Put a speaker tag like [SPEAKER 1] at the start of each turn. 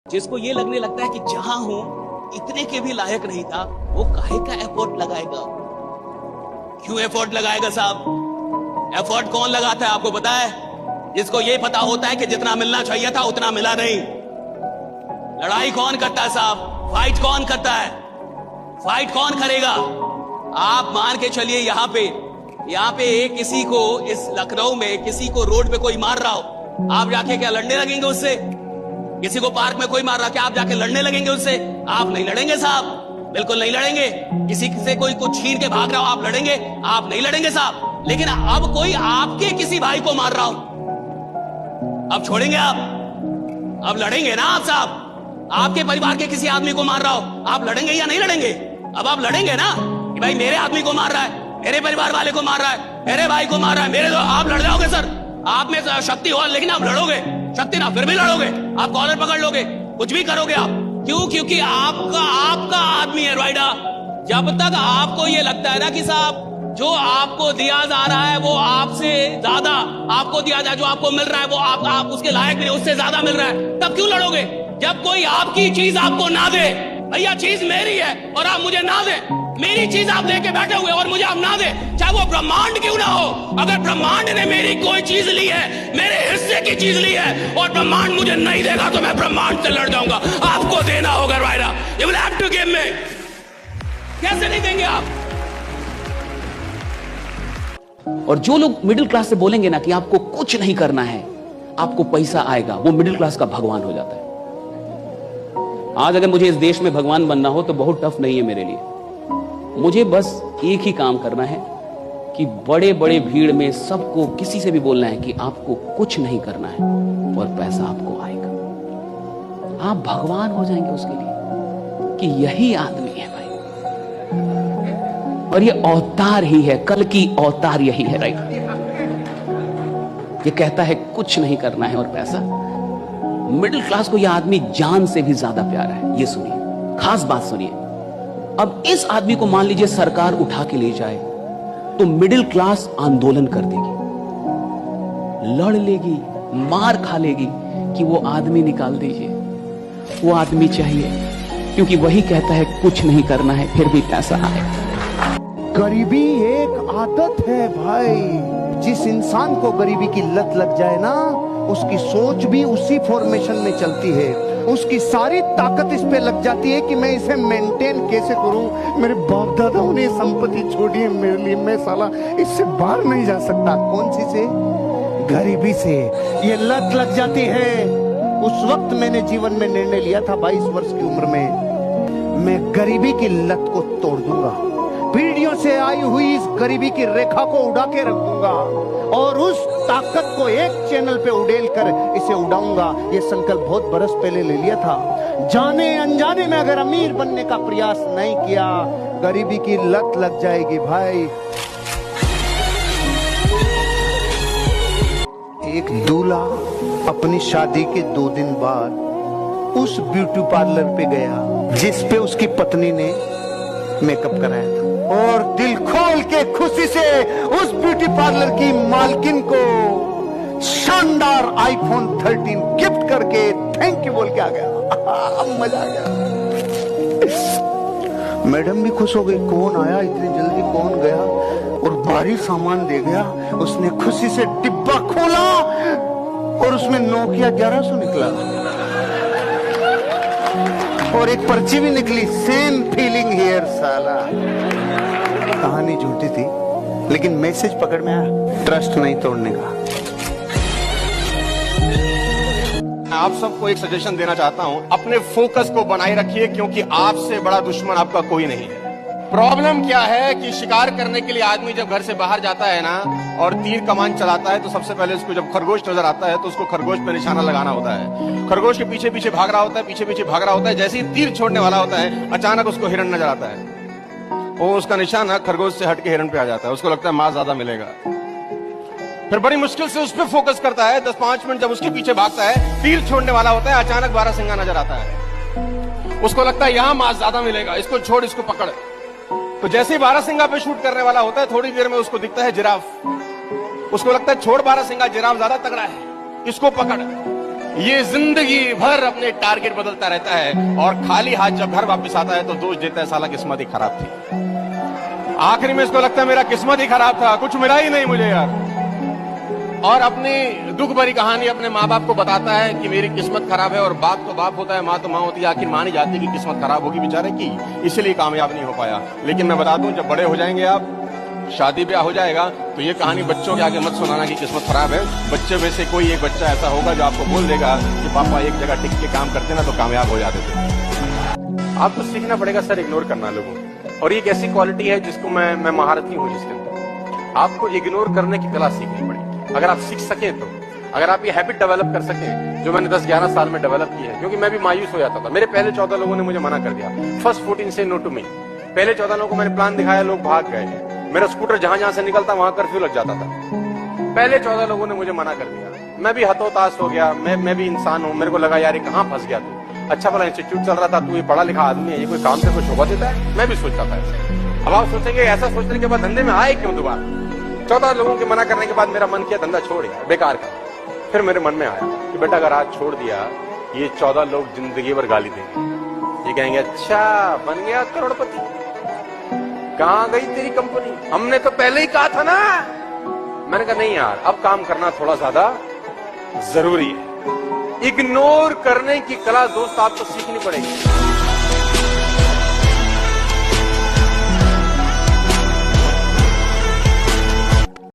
[SPEAKER 1] जिसको ये लगने लगता है कि जहां हूं इतने के भी लायक नहीं था, वो काहे का एफर्ट लगाएगा? क्यों एफर्ट लगाएगा साहब? एफर्ट कौन लगाता है आपको पता है? जिसको ये पता होता है कि जितना मिलना चाहिए था उतना मिला नहीं। लड़ाई कौन करता है साहब? फाइट कौन करता है? फाइट कौन करेगा? आप मान के चलिए यहां पे किसी को इस लखनऊ में किसी को रोड पे कोई मार रहा हो, आप जाके क्या लड़ने लगेंगे उससे? किसी को पार्क में कोई मार रहा, क्या आप जाके लड़ने लगेंगे उससे? आप नहीं लड़ेंगे साहब, बिल्कुल नहीं लड़ेंगे। किसी से कोई कुछ छीन के भाग रहा हो, आप लड़ेंगे? आप नहीं लड़ेंगे साहब। लेकिन अब कोई आपके किसी भाई को मार रहा हो, अब छोड़ेंगे आप? अब लड़ेंगे ना आप साहब? आपके परिवार के किसी आदमी को मार रहा हो, आप लड़ेंगे या नहीं लड़ेंगे? अब आप लड़ेंगे ना कि भाई मेरे आदमी को मार रहा है, मेरे परिवार वाले को मार रहा है, मेरे भाई को मार रहा है, मेरे तो आप लड़ जाओगे सर। आप में शक्ति हो लेकिन आप लड़ोगे, शक्ति ना फिर भी लड़ोगे, आप कॉलर पकड़ लोगे, कुछ भी करोगे आप। क्यों? क्योंकि आपका आदमी है राइडा। जब तक आपको ये लगता है ना कि साहब जो आपको दिया जा रहा है वो आपसे ज्यादा आपको दिया जाए, जो आपको मिल रहा है वो आप उसके लायक नहीं, उससे ज्यादा मिल रहा है, तब क्यों लड़ोगे? जब कोई आपकी चीज आपको ना दे, भैया चीज मेरी है और आप मुझे ना दे, मेरी चीज आप लेके बैठे हुए और मुझे आप ना दे, चाहे वो ब्रह्मांड क्यों ना हो। अगर ब्रह्मांड ने मेरी कोई चीज ली है, मेरे हिस्से की चीज ली है और ब्रह्मांड मुझे नहीं देगा तो मैं ब्रह्मांड से लड़ जाऊंगा। आपको देना होगा राइडा, you will have to give me. कैसे नहीं देंगे आप?
[SPEAKER 2] और जो लोग मिडिल क्लास से बोलेंगे ना कि आपको कुछ नहीं करना है, आपको पैसा आएगा, वो मिडिल क्लास का भगवान हो जाता है। आज अगर मुझे इस देश में भगवान बनना हो तो बहुत टफ नहीं है मेरे लिए। मुझे बस एक ही काम करना है कि बड़े बड़े भीड़ में सबको किसी से भी बोलना है कि आपको कुछ नहीं करना है और पैसा आपको आएगा। आप भगवान हो जाएंगे उसके लिए कि यही आदमी है भाई, और ये अवतार ही है, कल की अवतार यही है राइट। ये कहता है कुछ नहीं करना है और पैसा। मिडिल क्लास को यह आदमी जान से भी ज्यादा प्यारा है। ये सुनिए, खास बात सुनिए। अब इस आदमी को मान लीजिए सरकार उठा के ले जाए तो मिडिल क्लास आंदोलन कर देगी, लड़ लेगी, मार खा लेगी कि वो आदमी निकाल दीजिए, वो आदमी चाहिए, क्योंकि वही कहता है कुछ नहीं करना है फिर भी पैसा आए।
[SPEAKER 3] गरीबी एक आदत है भाई। जिस इंसान को गरीबी की लत लग जाए ना, उसकी सोच भी उसी फॉर्मेशन में चलती है, उसकी सारी ताकत इस पे लग जाती है कि मैं इसे मेंटेन कैसे करूं। मेरे बाप दादाओं ने संपत्ति छोड़ी है मेरे लिए, मैं साला इससे बाहर नहीं जा सकता। कौन सी से? गरीबी से। ये लत लग जाती है। उस वक्त मैंने जीवन में निर्णय लिया था 22 वर्ष की उम्र में, मैं गरीबी की लत को तोड़ दूंगा, पीढ़ियों से आई हुई इस गरीबी की रेखा को उड़ा के रख दूंगा और उस ताकत को एक चैनल पे उड़ेल कर इसे उड़ाऊंगा। ये संकल्प बहुत बरस पहले ले लिया था। जाने अनजाने में अगर अमीर बनने का प्रयास नहीं किया, गरीबी की लत लग जाएगी भाई। एक दूल्हा अपनी शादी के 2 दिन बाद उस ब्यूटी पार्लर पे गया जिस पे उसकी पत्नी ने मेकअप कराया था, और दिल खोल के खुशी से उस ब्यूटी पार्लर की मालकिन को शानदार iPhone 13 गिफ्ट करके थैंक यू बोल के आ गया। अब मजा आ गया। मैडम भी खुश हो गई, कौन आया इतनी जल्दी, कौन गया, और भारी सामान दे गया। उसने खुशी से डिब्बा खोला और उसमें Nokia 1100 निकला और एक पर्ची भी निकली, सेम फीलिंग हियर। साला कहानी झूठी थी लेकिन मैसेज पकड़ में आया, ट्रस्ट नहीं तोड़ने का।
[SPEAKER 4] आप सबको एक सजेशन देना चाहता हूं, अपने फोकस को बनाए रखिए, क्योंकि आपसे बड़ा दुश्मन आपका कोई नहीं है। प्रॉब्लम क्या है कि शिकार करने के लिए आदमी जब घर से बाहर जाता है ना और तीर कमान चलाता है तो सबसे पहले उसको जब खरगोश नजर आता है तो उसको खरगोश पे निशाना लगाना होता है। खरगोश के पीछे पीछे भाग रहा होता है, पीछे पीछे भाग रहा होता है। जैसे ही तीर छोड़ने वाला होता है, अचानक उसको हिरण नजर आता है, वो उसका निशाना खरगोश से हटके हिरण पे आ जाता है। उसको लगता है मांस ज्यादा मिलेगा, फिर बड़ी मुश्किल से उस पर फोकस करता है। 10-5 मिनट जब उसके पीछे भागता है, तीर छोड़ने वाला होता है, अचानक बारहसिंगा नजर आता है। उसको लगता है यहां मांस ज्यादा मिलेगा, इसको छोड़, इसको पकड़। तो जैसे ही बारहसिंगा पे शूट करने वाला होता है, थोड़ी देर में उसको दिखता है जिराफ। उसको लगता है छोड़ बारहसिंगा, जिराफ ज्यादा तगड़ा है, इसको पकड़। ये जिंदगी भर अपने टारगेट बदलता रहता है और खाली हाथ जब घर वापस आता है तो दोष देता है साला किस्मत ही खराब थी। आखिरी में इसको लगता है मेरा किस्मत ही खराब था, कुछ मिला ही नहीं मुझे यार। और अपनी दुख भरी कहानी अपने माँ बाप को बताता है कि मेरी किस्मत खराब है। और बाप तो बाप होता है, माँ तो माँ होती है, आखिर मान ही जाती है कि किस्मत खराब होगी बेचारे की, इसलिए कामयाब नहीं हो पाया। लेकिन मैं बता दूं, जब बड़े हो जाएंगे आप, शादी ब्याह हो जाएगा, तो ये कहानी बच्चों के आगे मत सुनाना कि किस्मत खराब है। बच्चे में से कोई एक बच्चा ऐसा होगा जो आपको बोल देगा कि पापा एक जगह टिक के काम करते ना तो कामयाब हो जाते थे। आपको सीखना पड़ेगा सर इग्नोर करना लोगों को, और ये एक ऐसी क्वालिटी है जिसको मैं महारथी हूँ जिसके अंदर। आपको इग्नोर करने की कला सीखनी पड़ेगी। अगर आप सीख सकें तो, अगर आप ये हैबिट डेवलप कर सकें जो मैंने 10-11 साल में डेवलप की है, क्योंकि मैं भी मायूस हो जाता था। मेरे पहले 14 लोगों ने मुझे मना कर दिया। फर्स्ट 14 से नो टू मी। पहले 14 लोगों को मैंने प्लान दिखाया, लोग भाग गए। मेरा स्कूटर जहां जहां से निकलता वहां कर्फ्यू लग जाता था। पहले 14 लोगों ने मुझे मना कर दिया। मैं भी हतोताश हो गया। मैं भी इंसान हूं। मेरे को लगा यार कहां फंस गया तू, अच्छा भला इंस्टीट्यूट चल रहा था, तू ये पढ़ा लिखा आदमी है, ये कोई काम से कुछ शोभा देता है। मैं भी सोचता था ऐसे। अब आप सोचेंगे ऐसा सोचने के बाद धंधे में आए क्यों दोबारा? 14 लोगों के मना करने के बाद मेरा मन किया धंधा छोड़ यार, बेकार का। फिर मेरे मन में आया कि बेटा अगर आज छोड़ दिया, ये 14 लोग जिंदगी भर गाली देंगे। ये कहेंगे अच्छा बन गया करोड़पति, कहां गई तेरी कंपनी, हमने तो पहले ही कहा था ना। मैंने कहा नहीं यार, अब काम करना थोड़ा ज्यादा जरूरी है। इग्नोर करने की कला दोस्त आपको सीखनी पड़ेगी।